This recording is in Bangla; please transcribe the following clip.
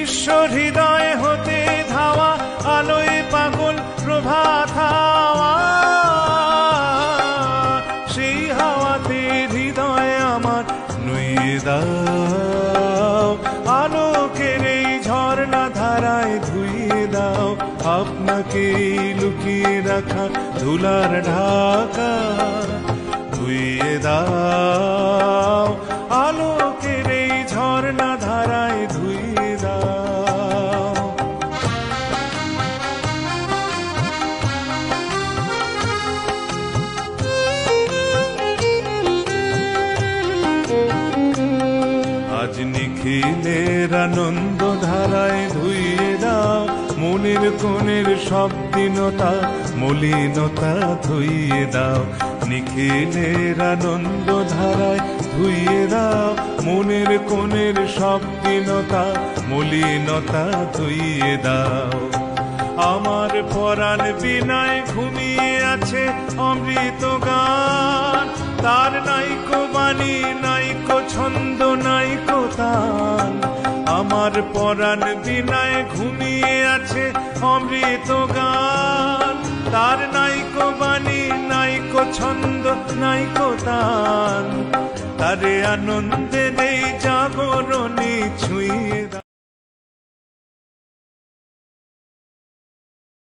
ঈশ্বর হৃদয় হতে ধাওয়া আলোয় পাগল প্রভাত হাওয়া, সেই হাওয়াতে হৃদয় আমার নুয়ে দাও, আলোকের এই ঝর্ণা ধারায় ধুইয়ে দাও আপনাকে লুকিয়ে রাখা ধুলার ঢাকা, ধুইয়ে দাও আলোকের এই ঝর্ণা ধারায় ধুইয়ে দাও। আজ নিখিলের আনন্দ ধারায় ধুইয়ে দাও মনের কোণের সব দীনতা মলিনতা, ধুইয়ে দাও নিখিলের আনন্দ ধারায় ধুইয়ে দাও মনের কোণের সব দীনতা মলিনতা, ধুইয়ে দাও। আমার পরাণ বিনায় ঘুমিয়ে আছে অমৃত গান, তার নাইকো বাণী নাইকো ছন্দ নাইকো তান, আমার পরাণ বিনায় ঘুমিয়ে আছে অমৃত গান, তার নাইকো বাণী নাইকো ছন্দ নাইকো তান, তারে আনন্দে নেই জাগরণী ছুঁয়ে